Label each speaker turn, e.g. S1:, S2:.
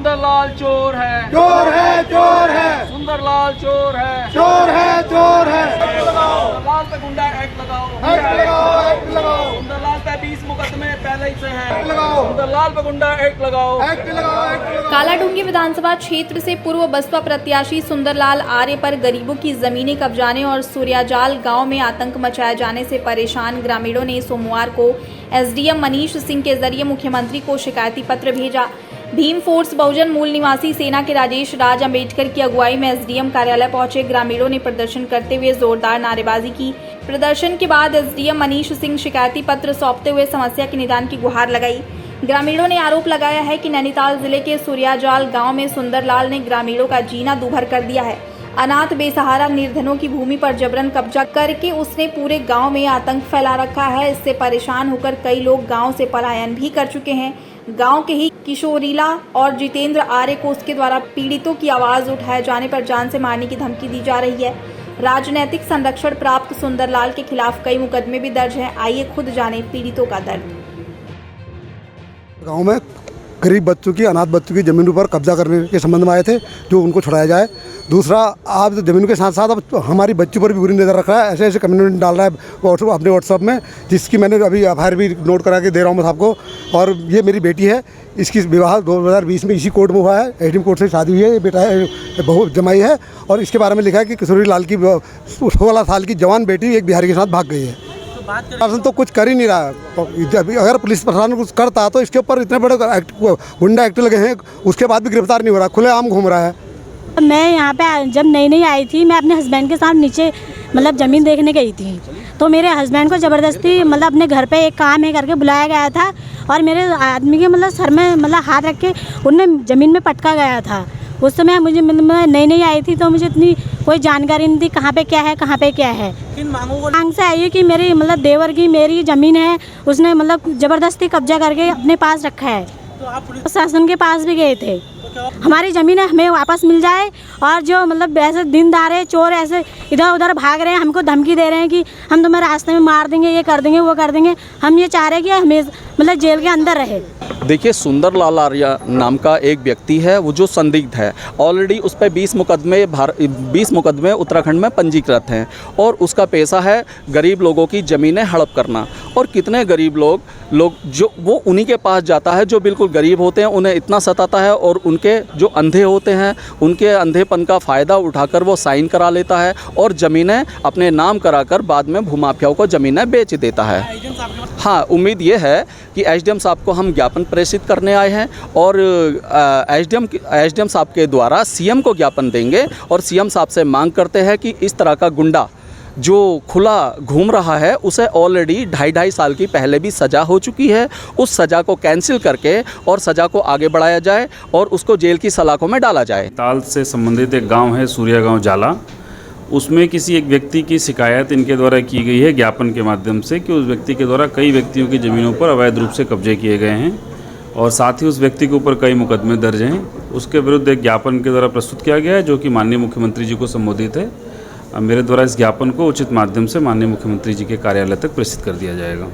S1: सुंदरलाल चोर है,
S2: चोर है, चोर है,
S1: सुंदरलाल चोर है,
S2: चोर है, चोर है।
S1: सुंदरलाल पे गुंडा एक्ट लगाओ,
S2: एक्ट लगाओ, एक्ट लगाओ,
S1: सुंदरलाल पे 20 मुकदमे पहले ही से हैं।
S2: एक्ट लगाओ,
S1: सुंदरलाल पे गुंडा एक्ट लगाओ,
S2: एक्ट लगाओ, एक्ट लगाओ।
S3: कालाडूंगी विधानसभा क्षेत्र से पूर्व बसपा प्रत्याशी सुंदरलाल आर्य पर गरीबों की जमीनें कब्जाने और सूर्याजाल गांव में आतंक मचाए जाने से परेशान ग्रामीणों ने सोमवार को एसडीएम मनीष सिंह के जरिए मुख्यमंत्री को शिकायती पत्र भेजा। भीम फोर्स बहुजन मूल निवासी सेना के राजेश राज अम्बेडकर की अगुवाई में एसडीएम कार्यालय पहुंचे ग्रामीणों ने प्रदर्शन करते हुए जोरदार नारेबाजी की। प्रदर्शन के बाद एसडीएम मनीष सिंह शिकायती पत्र सौंपते हुए समस्या के निदान की गुहार लगाई। ग्रामीणों ने आरोप लगाया है कि नैनीताल जिले के सूर्याजाल गांव में सुंदरलाल ने ग्रामीणों का जीना दूभर कर दिया है। अनाथ बेसहारा निर्धनों की भूमि पर जबरन कब्जा करके उसने पूरे गांव में आतंक फैला रखा है। इससे परेशान होकर कई लोग गांव से पलायन भी कर चुके हैं। गांव के ही किशोरीला और जितेंद्र आर्य को उसके द्वारा पीड़ितों की आवाज उठाए जाने पर जान से मारने की धमकी दी जा रही है। राजनैतिक संरक्षण प्राप्त सुंदरलाल के खिलाफ कई मुकदमे भी दर्ज हैं। आइए खुद जाने पीड़ितों का दर्द।
S2: गांव में गरीब बच्चों की, अनाथ बच्चों की ज़मीन पर कब्जा करने के संबंध में आए थे, जो उनको छुड़ाया जाए। दूसरा, आप ज़मीन के साथ साथ अब हमारी बच्चों पर भी बुरी नज़र रख रहा है। ऐसे ऐसे कम्युनिटी डाल रहा है अपने व्हाट्सअप में, जिसकी मैंने अभी एफआईआर भी नोट करा के दे रहा हूँ मैं आपको। और ये मेरी बेटी है, इसकी विवाह 2020 में इसी कोर्ट में हुआ है। एसडीएम कोर्ट से शादी हुई है। ये बेटा है, बहू जमाई है। और इसके बारे में लिखा है कि किशोरी लाल की 16 साल की जवान बेटी एक बिहारी के साथ भाग गई है। प्रशासन तो कुछ कर ही नहीं रहा है। अगर पुलिस प्रशासन कुछ करता तो इसके ऊपर इतने बड़े गुंडा एक्ट लगे हैं, उसके बाद भी गिरफ्तार नहीं हो रहा, खुलेआम घूम रहा है।
S4: मैं यहाँ पे जब नई आई थी, मैं अपने हस्बैंड के साथ नीचे मतलब ज़मीन देखने गई थी, तो मेरे हस्बैंड को ज़बरदस्ती मतलब अपने घर पे एक काम है करके बुलाया गया था। और मेरे आदमी के मतलब सर में मतलब हाथ रख के उनने ज़मीन में पटका गया था। उस समय मुझे मैं नई आई थी, तो मुझे इतनी कोई जानकारी नहीं थी कहाँ पे क्या है, कहाँ पे क्या है। मांग से आई है कि मेरी मतलब देवर की मेरी ज़मीन है, उसने मतलब ज़बरदस्ती कब्जा करके अपने पास रखा है। तो आप प्रशासन के पास भी गए थे, हमारी ज़मीन है हमें वापस मिल जाए। और जो मतलब ऐसे दिनदार है, चोर ऐसे इधर उधर भाग रहे हैं, हमको धमकी दे रहे हैं कि हम तुम्हें रास्ते में मार देंगे, ये कर देंगे, वो कर देंगे। हम ये चाह रहे हैं कि हमें मतलब जेल के अंदर रहे।
S5: देखिए, सुंदरलाल आर्य नाम का एक व्यक्ति है, वो जो संदिग्ध है। ऑलरेडी उस पर 20 मुकदमे उत्तराखंड में पंजीकृत हैं और उसका पेशा है गरीब लोगों की ज़मीनें हड़प करना। और कितने गरीब लोग जो वो उन्हीं के पास जाता है जो बिल्कुल गरीब होते हैं, उन्हें इतना सताता है और उनके जो अंधे होते हैं उनके अंधेपन का फ़ायदा उठाकर वो साइन करा लेता है और ज़मीनें अपने नाम कराकर बाद में भूमाफियाओं को ज़मीनें बेच देता है। हाँ, उम्मीद ये है कि एसडीएम साहब को हम ज्ञापन प्रेषित करने आए हैं और एसडीएम साहब के द्वारा सीएम को ज्ञापन देंगे और सीएम साहब से मांग करते हैं कि इस तरह का गुंडा जो खुला घूम रहा है, उसे ऑलरेडी 2.5 साल की पहले भी सज़ा हो चुकी है। उस सज़ा को कैंसिल करके और सज़ा को आगे बढ़ाया जाए और उसको जेल की सलाखों में डाला जाए।
S6: ताल से संबंधित एक गांव है सूर्या गांव जाला, उसमें किसी एक व्यक्ति की शिकायत इनके द्वारा की गई है ज्ञापन के माध्यम से कि उस व्यक्ति के द्वारा कई व्यक्तियों की ज़मीनों पर अवैध रूप से कब्जे किए गए हैं और साथ ही उस व्यक्ति के ऊपर कई मुकदमे दर्ज हैं। उसके विरुद्ध एक ज्ञापन के द्वारा प्रस्तुत किया गया है, जो कि माननीय मुख्यमंत्री जी को संबोधित है। मेरे द्वारा इस ज्ञापन को उचित माध्यम से माननीय मुख्यमंत्री जी के कार्यालय तक प्रेषित कर दिया जाएगा।